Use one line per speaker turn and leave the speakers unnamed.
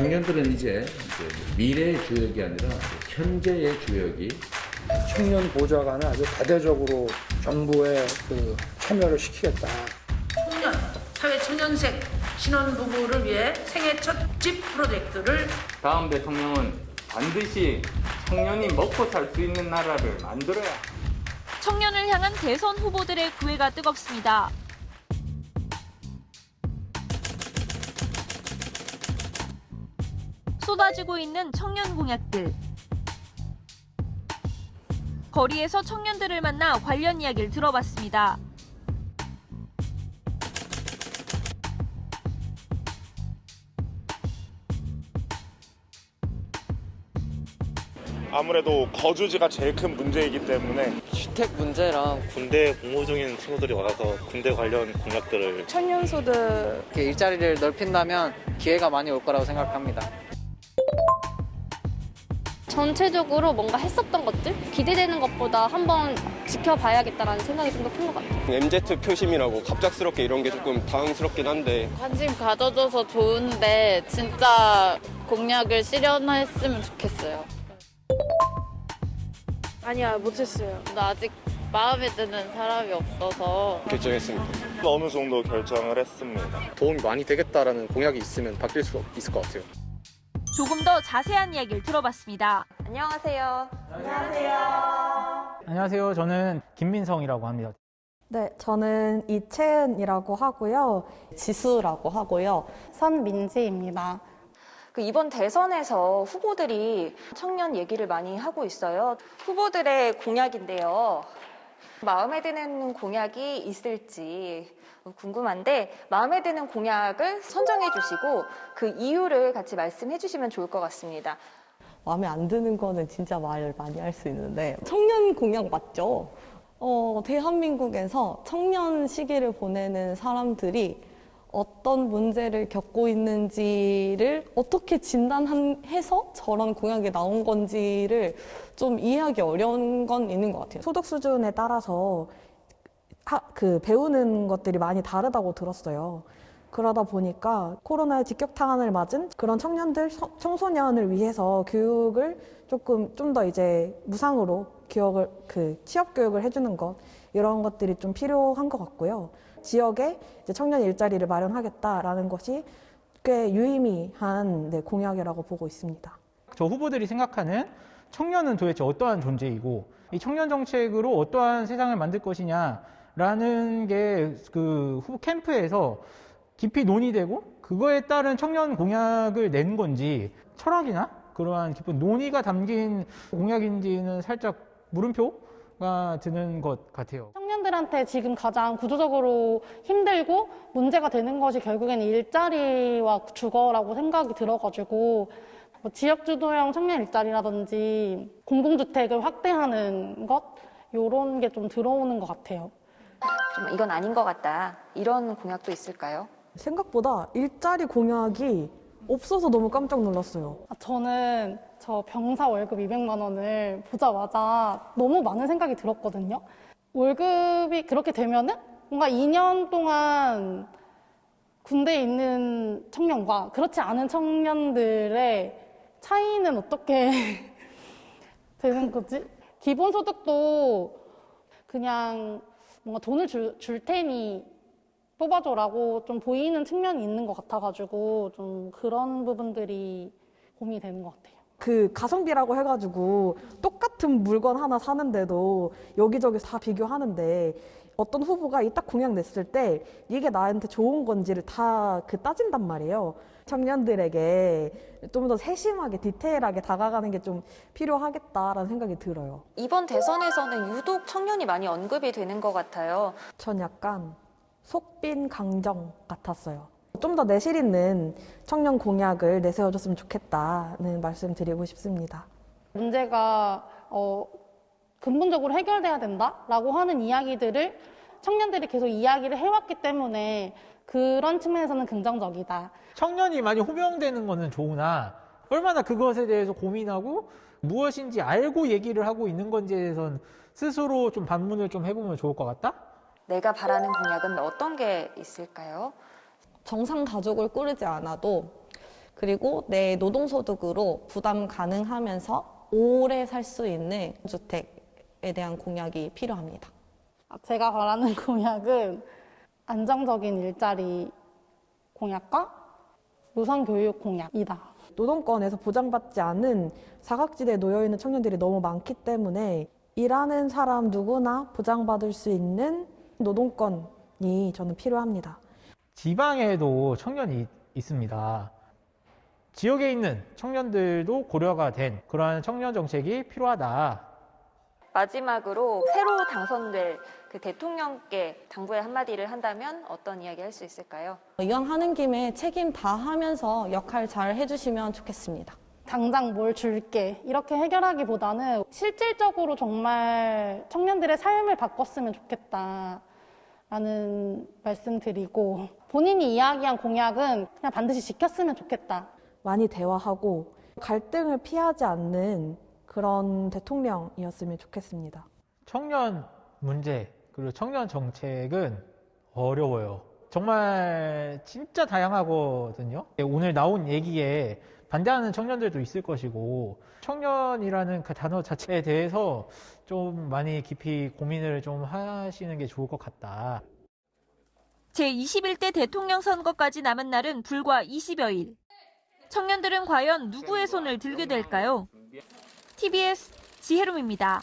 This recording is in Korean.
청년들은 이제 미래의 주역이 아니라 현재의 주역이
청년 보좌관을 아주 대대적으로 정부에 참여를 시키겠다.
청년, 사회 초년생 신혼부부를 위해 생애 첫 집 프로젝트를
다음 대통령은 반드시 청년이 먹고 살 수 있는 나라를 만들어야.
청년을 향한 대선 후보들의 구애가 뜨겁습니다. 쏟아지고 있는 청년 공약들. 거리에서 청년들을 만나 관련 이야기를 들어봤습니다.
아무래도 거주지가 제일 큰 문제이기 때문에
주택 문제랑
군대 복무 중인 친구들이 와서 군대 관련 공약들을
청년소득
일자리를 넓힌다면 기회가 많이 올 거라고 생각합니다.
전체적으로 뭔가 했었던 것들 기대되는 것보다 한번 지켜봐야겠다라는 생각이 좀 더 큰 것 같아요.
MZ 표심이라고 갑작스럽게 이런 게 조금 당황스럽긴 한데
관심 가져줘서 좋은데 진짜 공약을 실현했으면 좋겠어요.
아니야, 못했어요.
나 아직 마음에 드는 사람이 없어서
결정했습니다.
어느 정도 결정을 했습니다.
도움이 많이 되겠다라는 공약이 있으면 바뀔 수 있을 것 같아요.
조금 더 자세한 이야기를 들어봤습니다.
안녕하세요.
안녕하세요. 저는 김민성이라고 합니다.
네, 저는 이채은이라고 하고요.
지수라고 하고요.
선민지입니다.
이번 대선에서 후보들이 청년 얘기를 많이 하고 있어요. 후보들의 공약인데요. 마음에 드는 공약이 있을지 궁금한데 마음에 드는 공약을 선정해 주시고 그 이유를 같이 말씀해 주시면 좋을 것 같습니다.
마음에 안 드는 거는 진짜 말 많이 할 수 있는데 청년 공약 맞죠? 대한민국에서 청년 시기를 보내는 사람들이 어떤 문제를 겪고 있는지를 어떻게 진단해서 저런 공약이 나온 건지를 좀 이해하기 어려운 건 있는 것 같아요.
소득 수준에 따라서 배우는 것들이 많이 다르다고 들었어요. 그러다 보니까 코로나의 직격탄을 맞은 그런 청년들, 청소년을 위해서 교육을 좀 더 이제 무상으로 취업 교육을 해주는 것, 이런 것들이 좀 필요한 것 같고요. 지역에 이제 청년 일자리를 마련하겠다라는 것이 꽤 유의미한 공약이라고 보고 있습니다.
저 후보들이 생각하는 청년은 도대체 어떠한 존재이고 이 청년 정책으로 어떠한 세상을 만들 것이냐라는 게 그 후보 캠프에서 깊이 논의되고 그거에 따른 청년 공약을 낸 건지 철학이나 그러한 깊은 논의가 담긴 공약인지는 살짝 물음표가 드는 것 같아요.
청년들한테 지금 가장 구조적으로 힘들고 문제가 되는 것이 결국에는 일자리와 주거라고 생각이 들어가지고 지역주도형 청년 일자리라든지 공공주택을 확대하는 것 이런 게 좀 들어오는 것 같아요.
좀 이건 아닌 것 같다. 이런 공약도 있을까요?
생각보다 일자리 공약이 없어서 너무 깜짝 놀랐어요.
저는 저 병사 월급 200만 원을 보자마자 너무 많은 생각이 들었거든요. 월급이 그렇게 되면은 뭔가 2년 동안 군대에 있는 청년과 그렇지 않은 청년들의 차이는 어떻게 되는 거지? 기본소득도 그냥 뭔가 돈을 줄 테니 뽑아줘라고 좀 보이는 측면이 있는 것 같아가지고 좀 그런 부분들이 고민이 되는 것 같아요.
가성비라고 해가지고 똑같은 물건 하나 사는데도 여기저기 다 비교하는데 어떤 후보가 딱 공약 냈을 때 이게 나한테 좋은 건지를 다 따진단 말이에요. 청년들에게 좀 더 세심하게 디테일하게 다가가는 게 좀 필요하겠다라는 생각이 들어요.
이번 대선에서는 유독 청년이 많이 언급이 되는 것 같아요.
전 약간 속빈 강정 같았어요. 좀 더 내실 있는 청년 공약을 내세워줬으면 좋겠다는 말씀 드리고 싶습니다.
문제가 근본적으로 해결돼야 된다라고 하는 이야기들을 청년들이 계속 이야기를 해왔기 때문에 그런 측면에서는 긍정적이다.
청년이 많이 호명되는 거는 좋으나 얼마나 그것에 대해서 고민하고 무엇인지 알고 얘기를 하고 있는 건지에 대해서는 스스로 좀 반문을 좀 해보면 좋을 것 같다?
내가 바라는 공약은 어떤 게 있을까요?
정상 가족을 꾸리지 않아도 그리고 내 노동소득으로 부담 가능하면서 오래 살 수 있는 주택에 대한 공약이 필요합니다.
제가 바라는 공약은 안정적인 일자리 공약과 무상교육 공약이다.
노동권에서 보장받지 않은 사각지대에 놓여있는 청년들이 너무 많기 때문에 일하는 사람 누구나 보장받을 수 있는 노동권이 저는 필요합니다.
지방에도 청년이 있습니다. 지역에 있는 청년들도 고려가 된 그러한 청년 정책이 필요하다.
마지막으로 새로 당선될 그 대통령께 당부의 한마디를 한다면 어떤 이야기 할 수 있을까요?
이왕 하는 김에 책임 다 하면서 역할 잘 해주시면 좋겠습니다.
당장 뭘 줄게 이렇게 해결하기보다는 실질적으로 정말 청년들의 삶을 바꿨으면 좋겠다라는 말씀드리고, 본인이 이야기한 공약은 그냥 반드시 지켰으면 좋겠다.
많이 대화하고 갈등을 피하지 않는 그런 대통령이었으면 좋겠습니다.
청년 문제 그리고 청년 정책은 어려워요. 정말 진짜 다양하거든요. 오늘 나온 얘기에 반대하는 청년들도 있을 것이고, 청년이라는 그 단어 자체에 대해서 좀 많이 깊이 고민을 좀 하시는 게 좋을 것 같다.
제21대 대통령 선거까지 남은 날은 불과 20여일. 청년들은 과연 누구의 손을 들게 될까요? TBS 지혜롬입니다.